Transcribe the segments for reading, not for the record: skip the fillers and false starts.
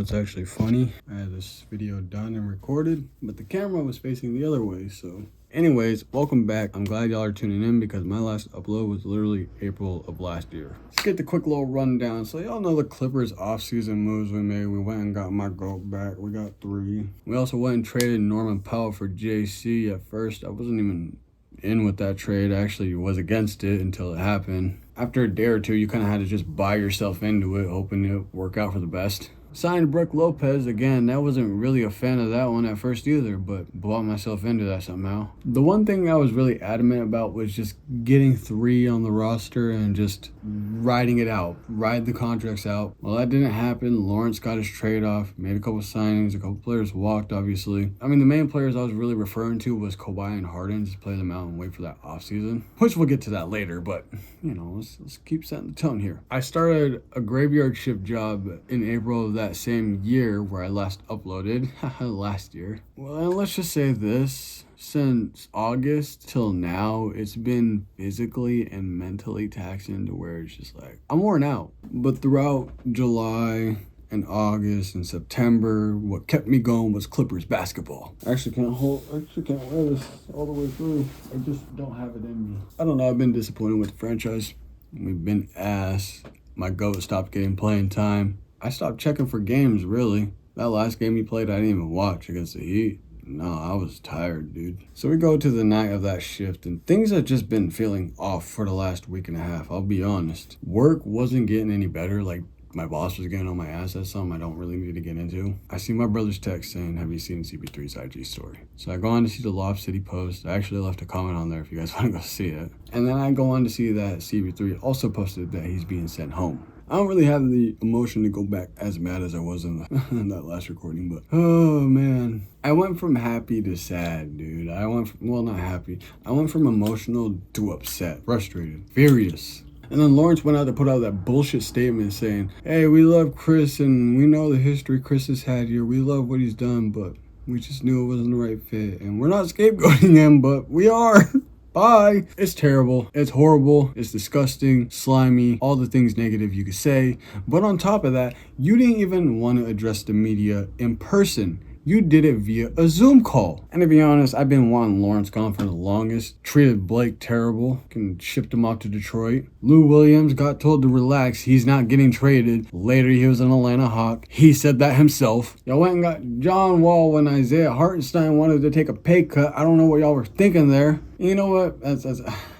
it's actually funny. I had this video done and recorded, but the camera was facing the other way, so. Anyways, welcome back. I'm glad y'all are tuning in because my last upload was literally April of last year. Let's get the quick little rundown. So y'all know the Clippers offseason moves we made. We went and got my GOAT back. We got 3. We also went and traded Norman Powell for JC. At first, I wasn't even in with that trade. I actually was against it until it happened. After a day or two, you kind of had to just buy yourself into it, hoping it would work out for the best. Signed Brook Lopez again. I wasn't really a fan of that one at first either, but bought myself into that somehow. The one thing I was really adamant about was just getting 3 on the roster and just riding it out, ride the contracts out. Well, that didn't happen. Lawrence got his trade off, made a couple signings, a couple players walked, obviously. I mean, the main players I was really referring to was Kawhi and Harden, just play them out and wait for that offseason, which we'll get to that later, but you know, let's keep setting the tone here. I started a graveyard shift job in April of that same year where I last uploaded last year. Well, and let's just say this, since August till now, it's been physically and mentally taxing to where it's just like I'm worn out. But throughout July and August and September, what kept me going was Clippers basketball. I actually can't wear this all the way through. I just don't have it in me. I don't know, I've been disappointed with the franchise. We've been ass. My GOAT stopped getting playing time. I stopped checking for games, really. That last game he played, I didn't even watch against the Heat. No, I was tired, dude. So we go to the night of that shift, and things have just been feeling off for the last week and a half, I'll be honest. Work wasn't getting any better, like my boss was getting on my ass. That's something I don't really need to get into. I see my brother's text saying, have you seen CP3's IG story? So I go on to see the Lob City post. I actually left a comment on there if you guys want to go see it. And then I go on to see that CP3 also posted that he's being sent home. I don't really have the emotion to go back as mad as I was in that last recording, but oh man. I went from happy to sad, dude. Not happy. I went from emotional to upset, frustrated, furious. And then Lawrence went out to put out that bullshit statement saying, hey, we love Chris and we know the history Chris has had here. We love what he's done, but we just knew it wasn't the right fit. And we're not scapegoating him, but we are. Bye. It's terrible. It's horrible. It's disgusting, slimy, all the things negative you could say. But on top of that, you didn't even want to address the media in person. You did it via a Zoom call. And to be honest, I've been wanting Lawrence gone for the longest. Treated Blake terrible. Shipped him off to Detroit. Lou Williams got told to relax. He's not getting traded. Later, he was an Atlanta Hawk. He said that himself. Y'all went and got John Wall when Isaiah Hartenstein wanted to take a pay cut. I don't know what y'all were thinking there. You know what?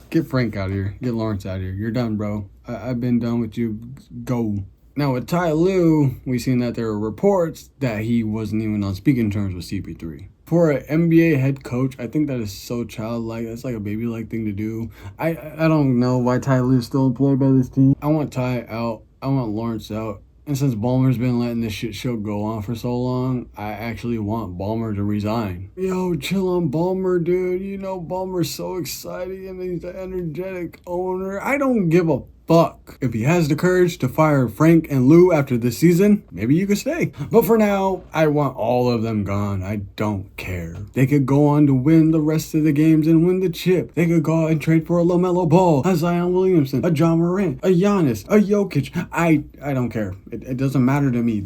Get Frank out of here. Get Lawrence out of here. You're done, bro. I've been done with you. Go. Now with Ty Lue, we've seen that there are reports that he wasn't even on speaking terms with CP3. For an NBA head coach, I think that is so childlike. That's like a baby-like thing to do. I don't know why Ty Lue is still employed by this team. I want Ty out. I want Lawrence out. And since Ballmer's been letting this shit show go on for so long, I actually want Ballmer to resign. Yo, chill on Ballmer, dude. You know Ballmer's so exciting and he's an energetic owner. I don't give a fuck. If he has the courage to fire Frank and Lou after this season, maybe you could stay. But for now, I want all of them gone. I don't care. They could go on to win the rest of the games and win the chip. They could go out and trade for a LaMelo Ball, a Zion Williamson, a John Morant, a Giannis, a Jokic. I don't care. It doesn't matter to me.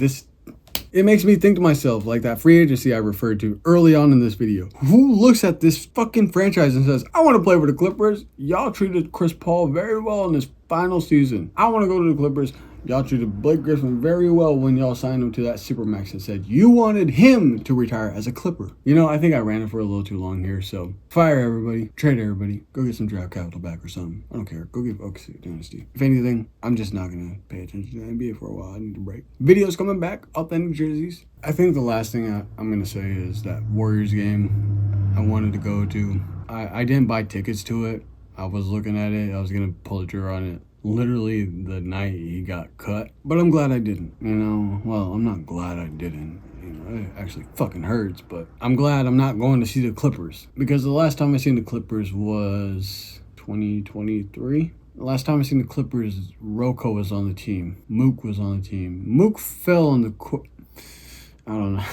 It makes me think to myself, like that free agency I referred to early on in this video. Who looks at this fucking franchise and says, I want to play for the Clippers. Y'all treated Chris Paul very well in his final season. I want to go to the Clippers. Y'all treated Blake Griffin very well when y'all signed him to that Supermax and said you wanted him to retire as a Clipper. You know, I think I ran it for a little too long here, so fire everybody, trade everybody, go get some draft capital back or something. I don't care. Go get OKC Dynasty. If anything, I'm just not going to pay attention to the NBA for a while. I need a break. Videos coming back, authentic jerseys. I think the last thing I'm going to say is that Warriors game I wanted to go to. I didn't buy tickets to it. I was looking at it. I was going to pull the trigger on it literally the night he got cut, but I'm glad I didn't, you know. Well, I'm not glad I didn't, you know, it actually fucking hurts, but I'm glad I'm not going to see the Clippers, because the last time I seen the Clippers was 2023. The last time I seen the Clippers, Rocco was on the team, Mook was on the team. Mook fell on the I don't know.